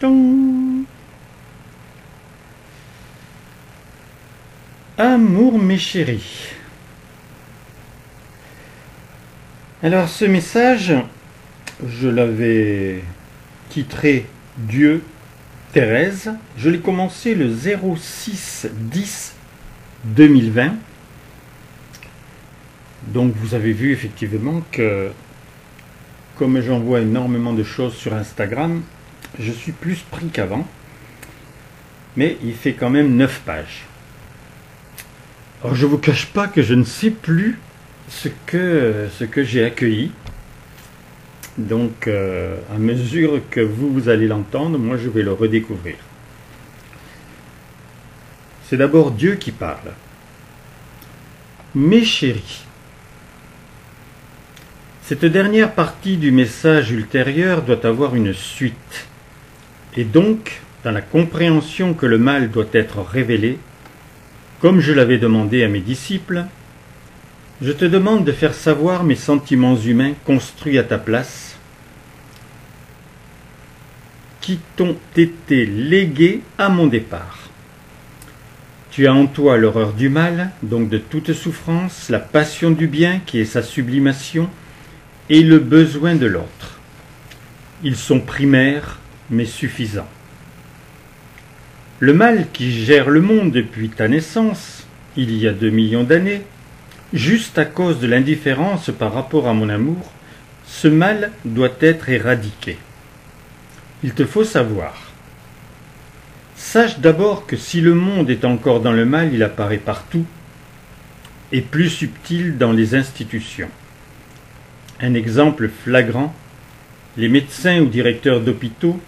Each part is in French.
Tong. Amour mes chéris. Alors ce message, je l'avais titré Dieu, Thérèse. Je l'ai commencé le 06-10-2020. Donc vous avez vu effectivement que comme j'envoie énormément de choses sur Instagram, je suis plus pris qu'avant. Mais il fait quand même 9 pages. Alors je ne vous cache pas que je ne sais plus ce que j'ai accueilli. Donc à mesure que vous allez l'entendre, moi je vais le redécouvrir. C'est d'abord Dieu qui parle. Mes chéris, cette dernière partie du message ultérieur doit avoir une suite. Et donc, dans la compréhension que le mal doit être révélé, comme je l'avais demandé à mes disciples, je te demande de faire savoir mes sentiments humains construits à ta place, qui t'ont été légués à mon départ. Tu as en toi l'horreur du mal, donc de toute souffrance, la passion du bien qui est sa sublimation, et le besoin de l'autre. Ils sont primaires, mais suffisants. Le mal qui gère le monde depuis ta naissance, il y a 2 millions d'années, juste à cause de l'indifférence par rapport à mon amour, ce mal doit être éradiqué. Il te faut savoir. Sache d'abord que si le monde est encore dans le mal, il apparaît partout, et plus subtil dans les institutions. Un exemple flagrant, les médecins ou directeurs d'hôpitaux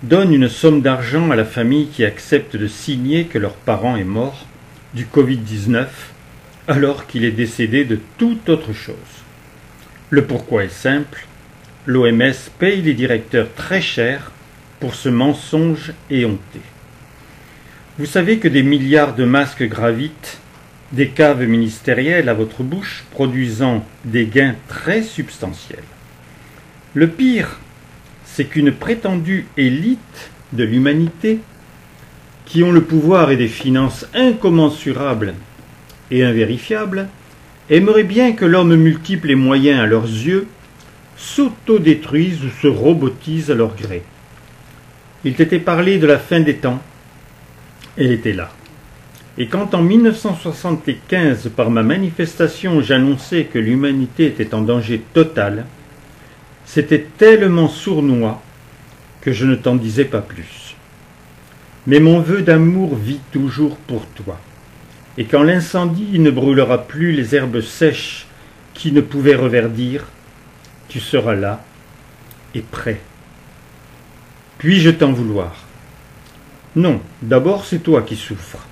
donnent une somme d'argent à la famille qui accepte de signer que leur parent est mort du Covid-19 alors qu'il est décédé de toute autre chose. Le pourquoi est simple, l'OMS paye les directeurs très cher pour ce mensonge éhonté. Vous savez que des milliards de masques gravitent des caves ministérielles à votre bouche, produisant des gains très substantiels. Le pire, c'est qu'une prétendue élite de l'humanité, qui ont le pouvoir et des finances incommensurables et invérifiables, aimerait bien que l'homme multiple les moyens à leurs yeux, s'autodétruise ou se robotise à leur gré. Il t'était parlé de la fin des temps, elle était là. Et quand en 1975, par ma manifestation, j'annonçais que l'humanité était en danger total, c'était tellement sournois que je ne t'en disais pas plus. Mais mon vœu d'amour vit toujours pour toi. Et quand l'incendie ne brûlera plus les herbes sèches qui ne pouvaient reverdir, tu seras là et prêt. Puis-je t'en vouloir? Non, d'abord c'est toi qui souffres.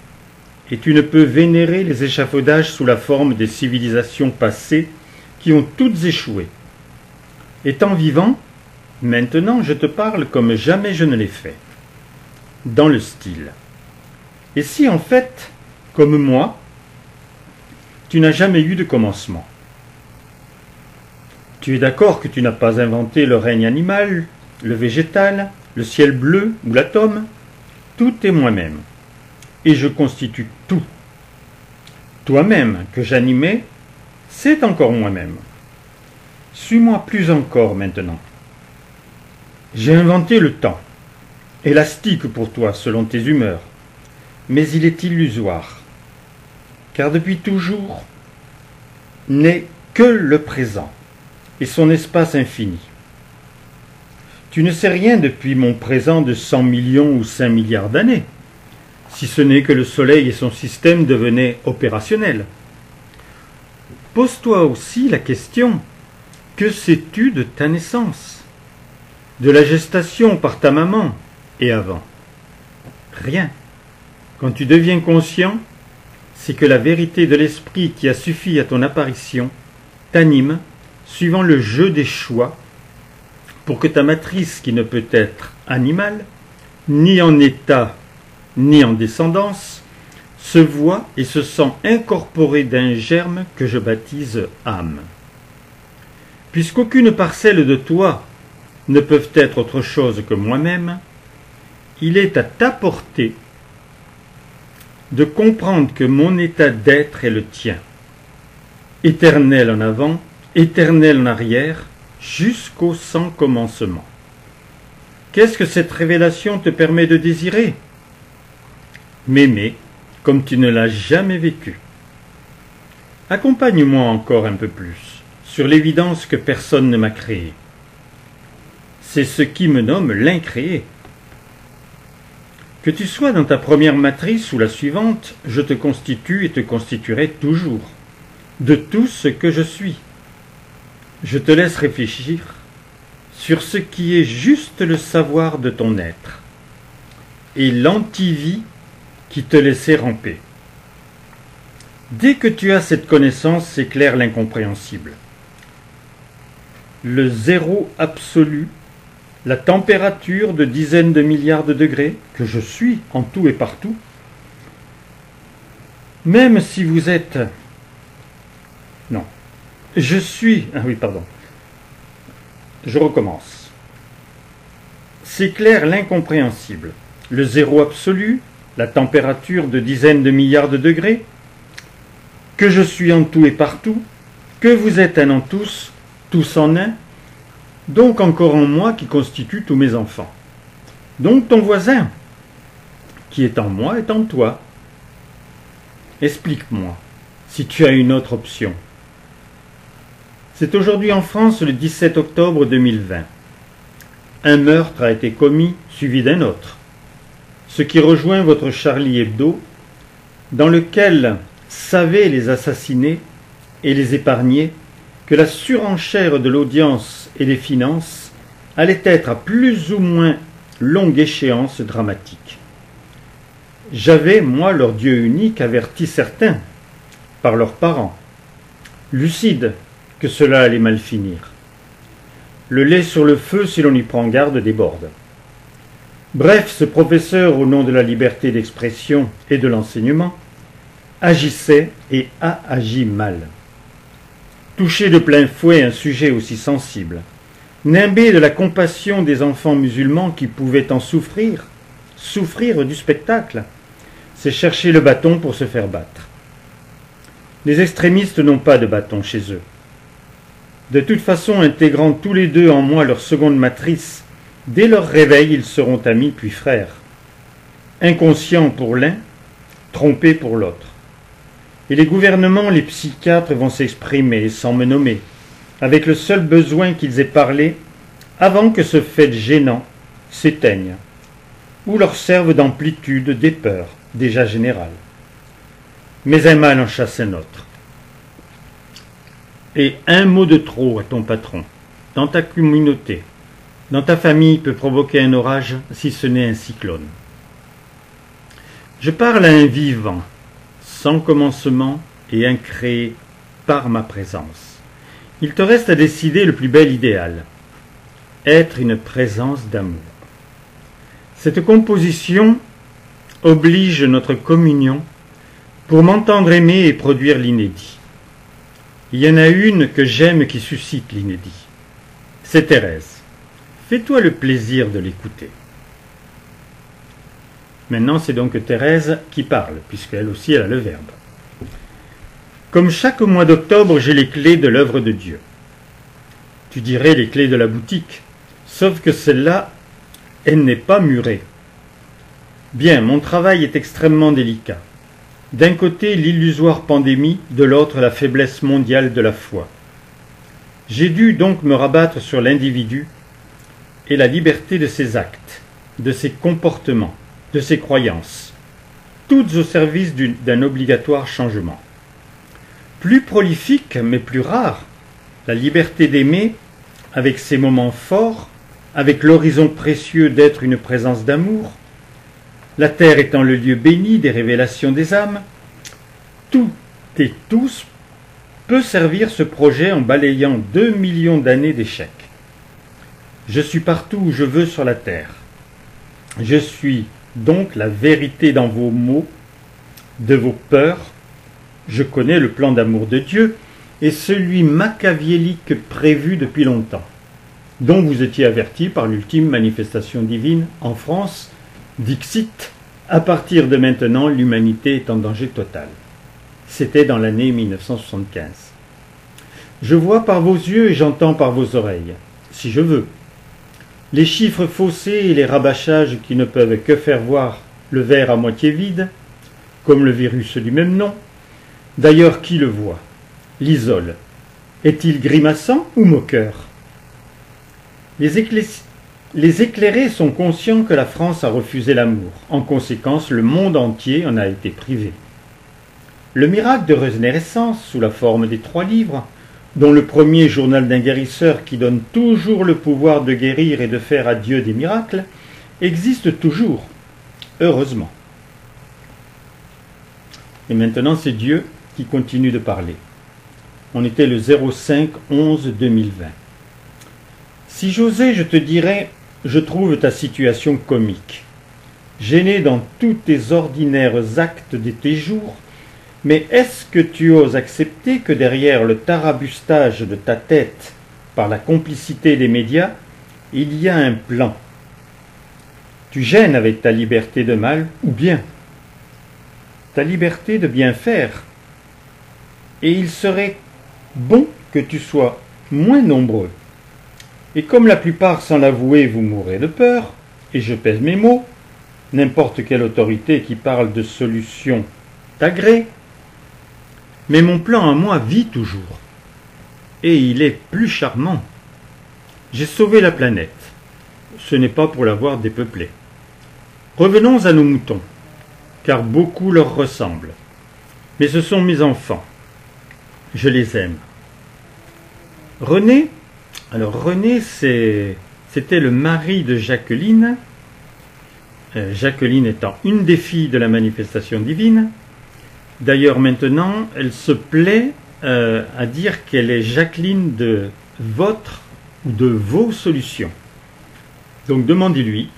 Et tu ne peux vénérer les échafaudages sous la forme des civilisations passées qui ont toutes échoué. Étant vivant, maintenant je te parle comme jamais je ne l'ai fait, dans le style. Et si en fait, comme moi, tu n'as jamais eu de commencement? Tu es d'accord que tu n'as pas inventé le règne animal, le végétal, le ciel bleu ou l'atome? Tout est moi-même. Et je constitue tout. Toi-même que j'animais, c'est encore moi-même. Suis-moi plus encore maintenant. J'ai inventé le temps, élastique pour toi selon tes humeurs, mais il est illusoire, car depuis toujours n'est que le présent et son espace infini. Tu ne sais rien depuis mon présent de 100 millions ou 5 milliards d'années, si ce n'est que le Soleil et son système devenaient opérationnels. Pose-toi aussi la question, que sais-tu de ta naissance, de la gestation par ta maman et avant? Rien. Quand tu deviens conscient, c'est que la vérité de l'esprit qui a suffi à ton apparition t'anime, suivant le jeu des choix, pour que ta matrice qui ne peut être animale, ni en état, ni en descendance, se voit et se sent incorporée d'un germe que je baptise âme. Puisqu'aucune parcelle de toi ne peut être autre chose que moi-même, il est à ta portée de comprendre que mon état d'être est le tien, éternel en avant, éternel en arrière, jusqu'au sans commencement. Qu'est-ce que cette révélation te permet de désirer? M'aimer comme tu ne l'as jamais vécu. Accompagne-moi encore un peu plus sur l'évidence que personne ne m'a créé. C'est ce qui me nomme l'incréé. Que tu sois dans ta première matrice ou la suivante, je te constitue et te constituerai toujours, de tout ce que je suis. Je te laisse réfléchir sur ce qui est juste le savoir de ton être, et l'antivie qui te laissait ramper. Dès que tu as cette connaissance, s'éclaire l'incompréhensible. Le zéro absolu, la température de dizaines de milliards de degrés, que je suis en tout et partout, même si vous êtes... Non, je suis... Ah oui, pardon. Je recommence. S'éclaire l'incompréhensible. Le zéro absolu, la température de dizaines de milliards de degrés, que je suis en tout et partout, que vous êtes un en tous, tous en un, donc encore en moi qui constitue tous mes enfants. Donc ton voisin, qui est en moi, est en toi. Explique-moi, si tu as une autre option. C'est aujourd'hui en France le 17 octobre 2020. Un meurtre a été commis, suivi d'un autre. Ce qui rejoint votre Charlie Hebdo, dans lequel savaient les assassinés et les épargnés que la surenchère de l'audience et des finances allait être à plus ou moins longue échéance dramatique. J'avais, moi, leur Dieu unique, averti certains, par leurs parents, lucides, que cela allait mal finir. Le lait sur le feu, si l'on y prend garde, déborde. Bref, ce professeur, au nom de la liberté d'expression et de l'enseignement, agissait et a agi mal. Toucher de plein fouet un sujet aussi sensible, nimbé de la compassion des enfants musulmans qui pouvaient en souffrir du spectacle, c'est chercher le bâton pour se faire battre. Les extrémistes n'ont pas de bâton chez eux. De toute façon, intégrant tous les deux en moi leur seconde matrice, dès leur réveil, ils seront amis puis frères. Inconscients pour l'un, trompés pour l'autre. Et les gouvernements, les psychiatres vont s'exprimer sans me nommer, avec le seul besoin qu'ils aient parlé avant que ce fait gênant s'éteigne, ou leur serve d'amplitude des peurs déjà générales. Mais un mal en chasse un autre. Et un mot de trop à ton patron, dans ta communauté, dans ta famille peut provoquer un orage si ce n'est un cyclone. Je parle à un vivant, sans commencement et incréé par ma présence. Il te reste à décider le plus bel idéal, être une présence d'amour. Cette composition oblige notre communion pour m'entendre aimer et produire l'inédit. Il y en a une que j'aime qui suscite l'inédit. C'est Thérèse. Fais-toi le plaisir de l'écouter. Maintenant, c'est donc Thérèse qui parle, puisqu'elle aussi elle a le verbe. Comme chaque mois d'octobre, j'ai les clés de l'œuvre de Dieu. Tu dirais les clés de la boutique, sauf que celle-là, elle n'est pas murée. Bien, mon travail est extrêmement délicat. D'un côté, l'illusoire pandémie, de l'autre, la faiblesse mondiale de la foi. J'ai dû donc me rabattre sur l'individu et la liberté de ses actes, de ses comportements, de ses croyances, toutes au service d'un obligatoire changement. Plus prolifique, mais plus rare, la liberté d'aimer, avec ses moments forts, avec l'horizon précieux d'être une présence d'amour, la terre étant le lieu béni des révélations des âmes, tout et tous peut servir ce projet en balayant 2 millions d'années d'échecs. Je suis partout où je veux sur la terre. Je suis donc la vérité dans vos mots, de vos peurs. Je connais le plan d'amour de Dieu et celui machiavélique prévu depuis longtemps, dont vous étiez avertis par l'ultime manifestation divine en France Dixit, à partir de maintenant, l'humanité est en danger total. C'était dans l'année 1975. Je vois par vos yeux et j'entends par vos oreilles, si je veux. Les chiffres faussés et les rabâchages qui ne peuvent que faire voir le verre à moitié vide, comme le virus du même nom. D'ailleurs, qui le voit, l'isole? Est-il grimaçant ou moqueur? Les éclairés sont conscients que la France a refusé l'amour. En conséquence, le monde entier en a été privé. Le miracle de renaissance, sous la forme des 3 livres, dont le premier journal d'un guérisseur qui donne toujours le pouvoir de guérir et de faire à Dieu des miracles, existe toujours, heureusement. Et maintenant, c'est Dieu qui continue de parler. On était le 05-11-2020. Si j'osais, je te dirais, je trouve ta situation comique. Gêné dans tous tes ordinaires actes de tes jours, mais est-ce que tu oses accepter que derrière le tarabustage de ta tête, par la complicité des médias, il y a un plan? Tu gênes avec ta liberté de mal, ou bien ta liberté de bien faire. Et il serait bon que tu sois moins nombreux. Et comme la plupart, sans l'avouer, vous mourrez de peur, et je pèse mes mots, n'importe quelle autorité qui parle de solution t'agrée, mais mon plan à moi vit toujours, et il est plus charmant. J'ai sauvé la planète, ce n'est pas pour l'avoir dépeuplée. Revenons à nos moutons, car beaucoup leur ressemblent, mais ce sont mes enfants, je les aime. René, alors René c'était le mari de Jacqueline, Jacqueline étant une des filles de la manifestation divine. D'ailleurs maintenant elle se plaît à dire qu'elle est Jacqueline de votre ou de vos solutions. Donc demandez-lui,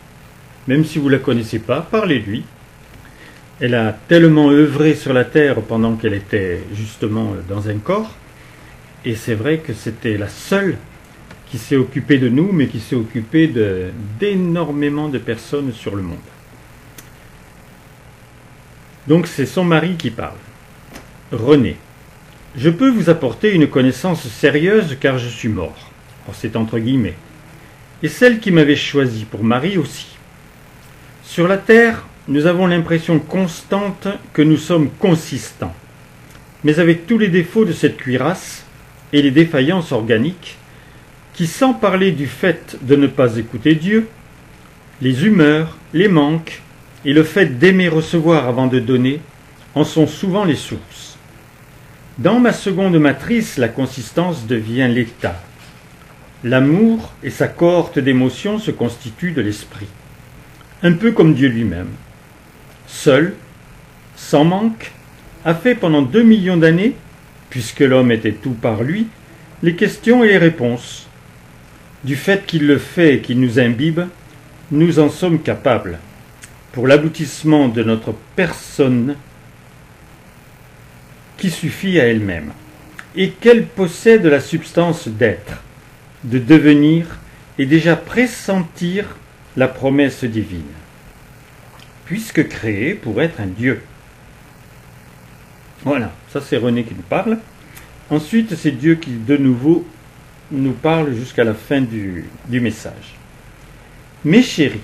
même si vous ne la connaissez pas, parlez-lui. Elle a tellement œuvré sur la terre pendant qu'elle était justement dans un corps, et c'est vrai que c'était la seule qui s'est occupée de nous, mais qui s'est occupée d'énormément de personnes sur le monde. Donc c'est son mari qui parle. René, je peux vous apporter une connaissance sérieuse car je suis mort. Alors c'est entre guillemets. Et celle qui m'avait choisi pour mari aussi. Sur la terre, nous avons l'impression constante que nous sommes consistants. Mais avec tous les défauts de cette cuirasse et les défaillances organiques, qui, sans parler du fait de ne pas écouter Dieu, les humeurs, les manques et le fait d'aimer recevoir avant de donner, en sont souvent les sources. Dans ma seconde matrice, la consistance devient l'état. L'amour et sa cohorte d'émotions se constituent de l'esprit, un peu comme Dieu lui-même. Seul, sans manque, a fait pendant 2 millions d'années, puisque l'homme était tout par lui, les questions et les réponses. Du fait qu'il le fait et qu'il nous imbibe, nous en sommes capables, pour l'aboutissement de notre personne qui suffit à elle-même, et qu'elle possède la substance d'être, de devenir et déjà pressentir la promesse divine, puisque créée pour être un Dieu. Voilà, ça c'est René qui nous parle. Ensuite, c'est Dieu qui, de nouveau, nous parle jusqu'à la fin du message. Mes chéris,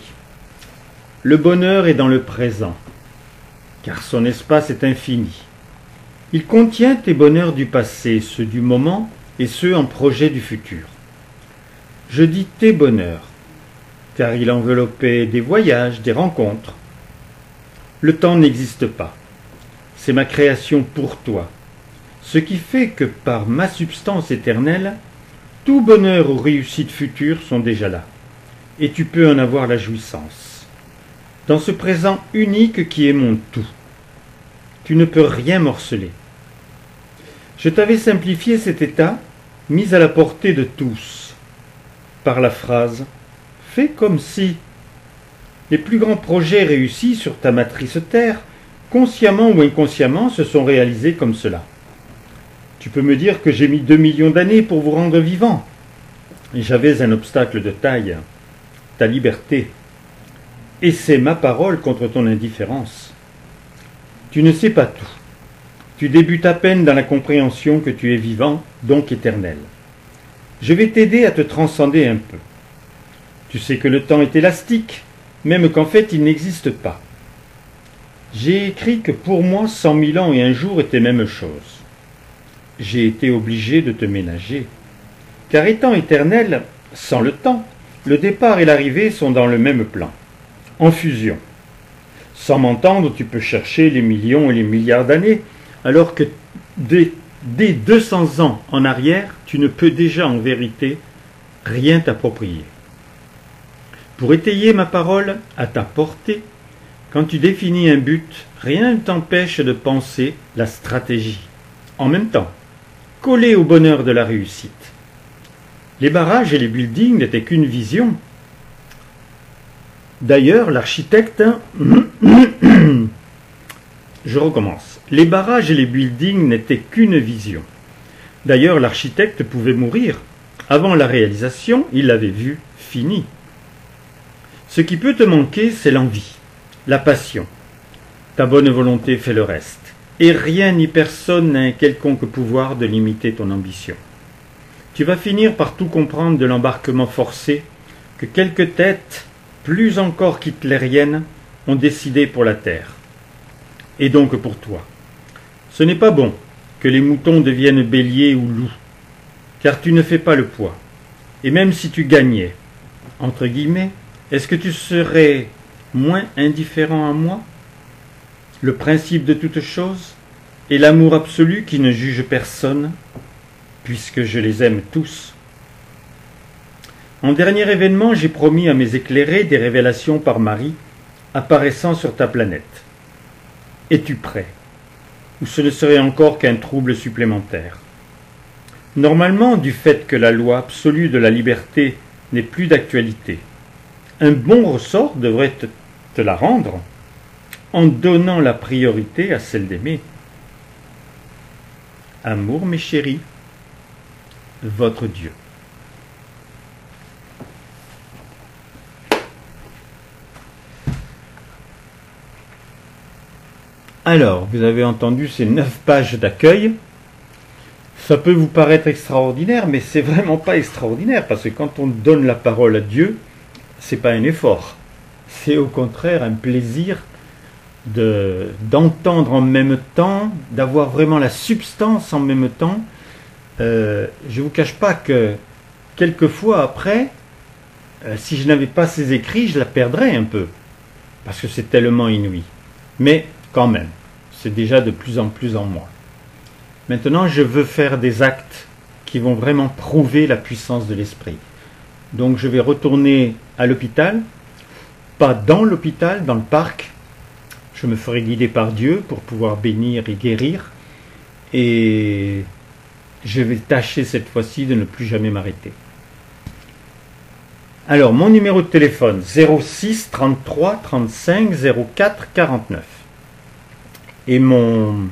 le bonheur est dans le présent, car son espace est infini. Il contient tes bonheurs du passé, ceux du moment et ceux en projet du futur. Je dis tes bonheurs, car il enveloppait des voyages, des rencontres. Le temps n'existe pas. C'est ma création pour toi, ce qui fait que par ma substance éternelle, tout bonheur ou réussite future sont déjà là, et tu peux en avoir la jouissance. Dans ce présent unique qui est mon tout, tu ne peux rien morceler. Je t'avais simplifié cet état, mis à la portée de tous, par la phrase « Fais comme si ». Les plus grands projets réussis sur ta matrice Terre, consciemment ou inconsciemment, se sont réalisés comme cela. Tu peux me dire que j'ai mis 2 millions d'années pour vous rendre vivant. Et j'avais un obstacle de taille, ta liberté. et c'est ma parole contre ton indifférence. Tu ne sais pas tout. Tu débutes à peine dans la compréhension que tu es vivant, donc éternel. Je vais t'aider à te transcender un peu. Tu sais que le temps est élastique, même qu'en fait il n'existe pas. J'ai écrit que pour moi 100 000 ans et un jour étaient même chose. J'ai été obligé de te ménager, car étant éternel, sans le temps, le départ et l'arrivée sont dans le même plan, en fusion. Sans m'entendre, tu peux chercher les millions et les milliards d'années, alors que dès 200 ans en arrière, tu ne peux déjà en vérité rien t'approprier. Pour étayer ma parole à ta portée, quand tu définis un but, rien ne t'empêche de penser la stratégie. En même temps, collé au bonheur de la réussite. Les barrages et les buildings n'étaient qu'une vision. D'ailleurs, l'architecte... Je recommence. Les barrages et les buildings n'étaient qu'une vision. D'ailleurs, l'architecte pouvait mourir. Avant la réalisation, il l'avait vu fini. Ce qui peut te manquer, c'est l'envie, la passion. Ta bonne volonté fait le reste. Et rien ni personne n'a un quelconque pouvoir de limiter ton ambition. Tu vas finir par tout comprendre de l'embarquement forcé que quelques têtes, plus encore qu'hitlériennes, ont décidé pour la terre. Et donc pour toi. Ce n'est pas bon que les moutons deviennent béliers ou loups, car tu ne fais pas le poids. Et même si tu gagnais, entre guillemets, est-ce que tu serais moins indifférent à moi? Le principe de toute chose est l'amour absolu qui ne juge personne, puisque je les aime tous. En dernier événement, j'ai promis à mes éclairés des révélations par Marie apparaissant sur ta planète. Es-tu prêt? Ou ce ne serait encore qu'un trouble supplémentaire? Normalement, du fait que la loi absolue de la liberté n'est plus d'actualité, un bon ressort devrait te la rendre en donnant la priorité à celle d'aimer. Amour, mes chéris, votre Dieu. Alors, vous avez entendu ces 9 pages d'accueil. Ça peut vous paraître extraordinaire, mais c'est vraiment pas extraordinaire, parce que quand on donne la parole à Dieu, c'est pas un effort. C'est au contraire un plaisir d'entendre en même temps, d'avoir vraiment la substance en même temps. Je ne vous cache pas que quelquefois après, si je n'avais pas ces écrits, je la perdrais un peu, parce que c'est tellement inouï. Mais quand même, c'est déjà de plus en plus en moi. Maintenant, je veux faire des actes qui vont vraiment prouver la puissance de l'esprit. Donc je vais retourner à l'hôpital, pas dans l'hôpital, dans le parc. Je me ferai guider par Dieu pour pouvoir bénir et guérir. Et je vais tâcher cette fois-ci de ne plus jamais m'arrêter. Alors, mon numéro de téléphone, 06 33 35 04 49. Et mon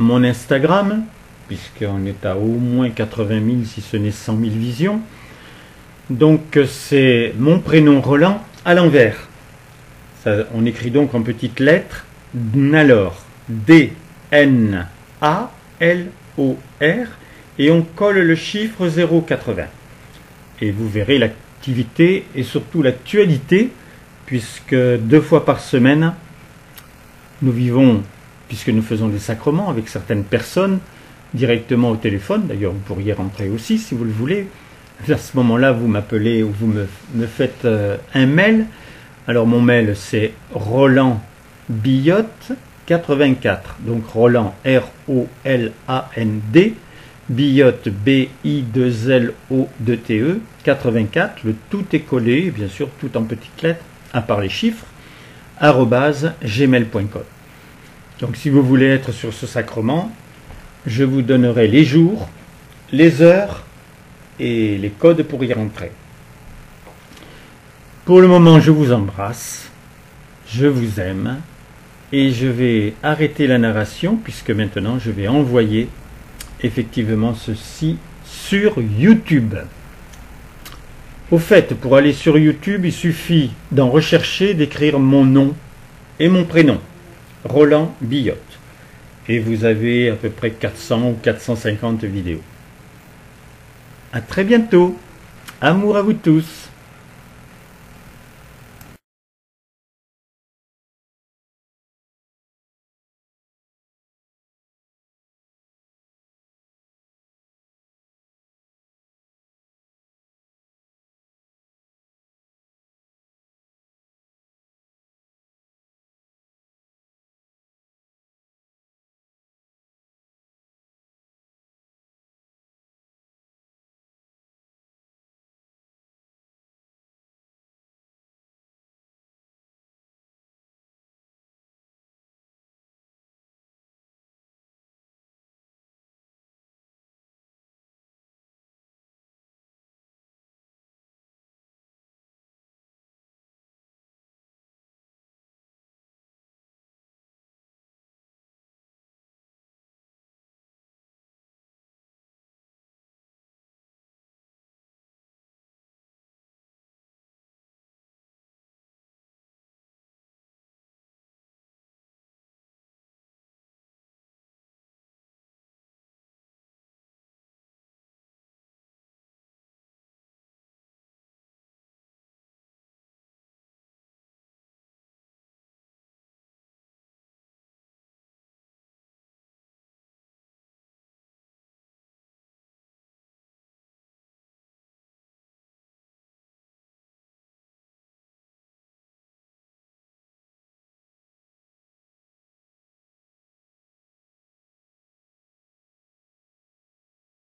Instagram, puisqu'on est à au moins 80 000, si ce n'est 100 000 visions. Donc, c'est mon prénom Roland à l'envers. On écrit donc en petites lettres Dnalor, D-N-A-L-O-R, et on colle le chiffre 080. Et vous verrez l'activité et surtout l'actualité, puisque 2 fois par semaine, nous vivons, puisque nous faisons des sacrements avec certaines personnes, directement au téléphone. D'ailleurs, vous pourriez rentrer aussi si vous le voulez. À ce moment-là, vous m'appelez ou vous me faites un mail. Alors, mon mail, c'est Roland Billotte 84. Donc, Roland, R-O-L-A-N-D, Billotte, B-I-2-L-O-2-T-E, 84. Le tout est collé, bien sûr, tout en petites lettres, à part les chiffres, @gmail.com. Donc, si vous voulez être sur ce sacrement, je vous donnerai les jours, les heures et les codes pour y rentrer. Pour le moment, je vous embrasse, je vous aime, et je vais arrêter la narration, puisque maintenant je vais envoyer effectivement ceci sur YouTube. Au fait, pour aller sur YouTube, il suffit d'en rechercher, d'écrire mon nom et mon prénom, Roland Billotte. Et vous avez à peu près 400 ou 450 vidéos. À très bientôt. Amour à vous tous.